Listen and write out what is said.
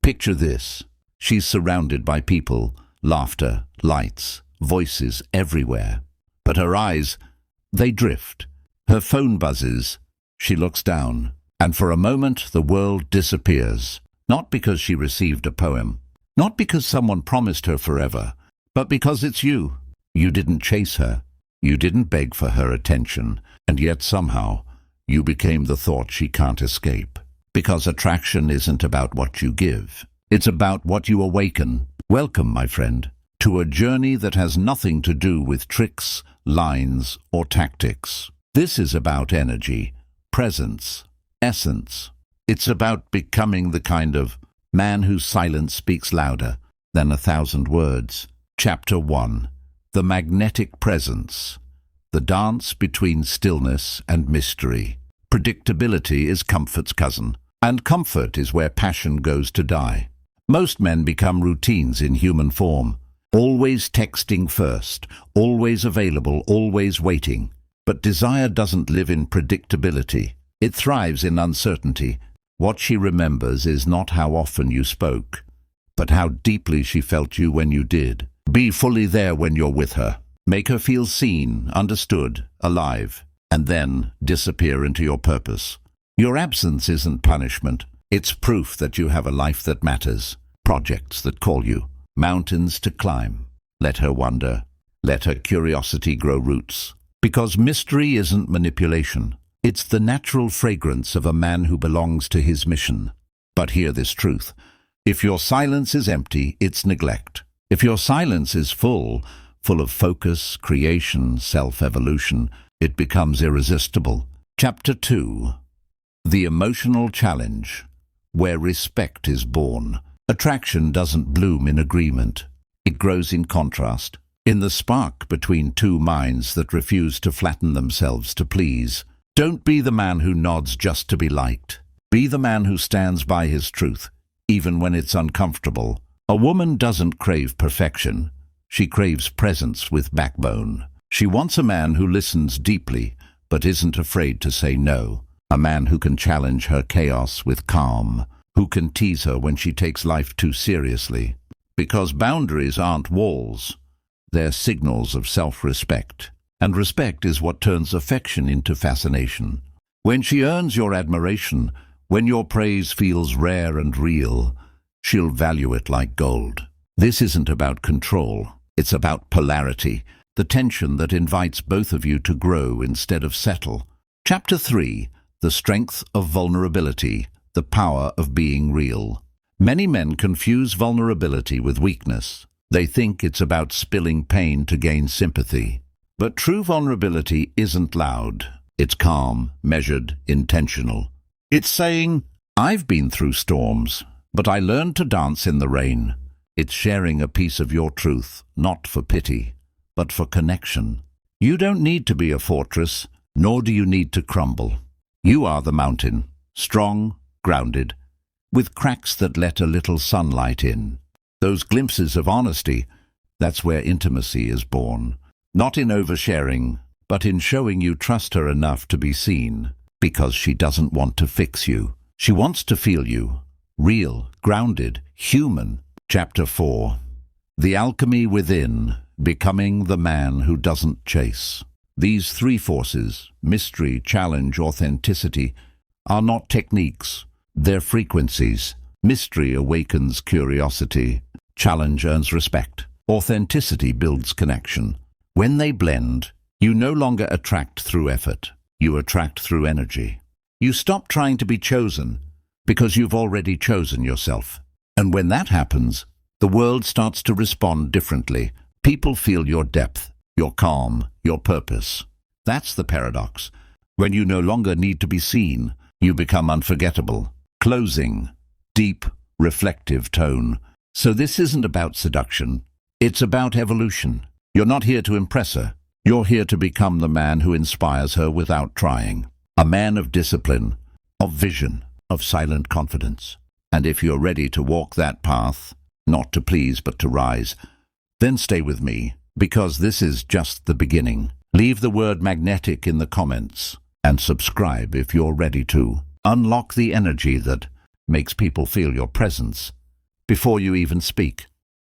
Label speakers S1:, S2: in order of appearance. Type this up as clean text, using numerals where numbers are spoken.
S1: Picture this. She's surrounded by people, laughter, lights, voices everywhere. But her eyes, they drift. Her phone buzzes. She looks down. And for a moment, the world disappears. Not because she received a poem. Not because someone promised her forever. But because it's you. You didn't chase her. You didn't beg for her attention. And yet somehow, you became the thought she can't escape. Because attraction isn't about what you give. It's about what you awaken. Welcome, my friend, to a journey that has nothing to do with tricks, lines, or tactics. This is about energy, presence, essence. It's about becoming the kind of man whose silence speaks louder than 1,000 words. Chapter 1. The Magnetic Presence. The dance between stillness and mystery. Predictability is comfort's cousin, and comfort is where passion goes to die. Most men become routines in human form, always texting first, always available, always waiting. But desire doesn't live in predictability. It thrives in uncertainty. What she remembers is not how often you spoke, but how deeply she felt you when you did. Be fully there when you're with her. Make her feel seen, understood, alive, and then disappear into your purpose. Your absence isn't punishment. It's proof that you have a life that matters, projects that call you, mountains to climb. Let her wonder. Let her curiosity grow roots. Because mystery isn't manipulation. It's the natural fragrance of a man who belongs to his mission. But hear this truth. If your silence is empty, it's neglect. If your silence is full of focus, creation, self-evolution, it becomes irresistible. Chapter 2. The Emotional Challenge, where respect is born. Attraction doesn't bloom in agreement. It grows in contrast, in the spark between two minds that refuse to flatten themselves to please. Don't be the man who nods just to be liked. Be the man who stands by his truth, even when it's uncomfortable. A woman doesn't crave perfection. She craves presence with backbone. She wants a man who listens deeply, but isn't afraid to say no. A man who can challenge her chaos with calm, who can tease her when she takes life too seriously. Because boundaries aren't walls. They're signals of self-respect. And respect is what turns affection into fascination. When she earns your admiration, when your praise feels rare and real, she'll value it like gold. This isn't about control. It's about polarity, the tension that invites both of you to grow instead of settle. Chapter 3. The Strength of Vulnerability, the Power of Being Real. Many men confuse vulnerability with weakness. They think it's about spilling pain to gain sympathy. But true vulnerability isn't loud. It's calm, measured, intentional. It's saying, I've been through storms, but I learned to dance in the rain. It's sharing a piece of your truth, not for pity, but for connection. You don't need to be a fortress, nor do you need to crumble. You are the mountain, strong, grounded, with cracks that let a little sunlight in. Those glimpses of honesty, that's where intimacy is born. Not in oversharing, but in showing you trust her enough to be seen. Because she doesn't want to fix you. She wants to feel you. Real, grounded, human. Chapter 4. The Alchemy Within, Becoming the Man Who Doesn't Chase. These three forces, mystery, challenge, authenticity, are not techniques. They're frequencies. Mystery awakens curiosity. Challenge earns respect. Authenticity builds connection. When they blend, you no longer attract through effort. You attract through energy. You stop trying to be chosen because you've already chosen yourself. And when that happens, the world starts to respond differently. People feel your depth, your calm, your purpose. That's the paradox. When you no longer need to be seen, you become unforgettable. Closing. Deep, reflective tone. So this isn't about seduction. It's about evolution. You're not here to impress her. You're here to become the man who inspires her without trying. A man of discipline, of vision, of silent confidence. And if you're ready to walk that path, not to please but to rise, then stay with me, because this is just the beginning. Leave the word magnetic in the comments, and subscribe if you're ready to. Unlock the energy that makes people feel your presence, before you even speak.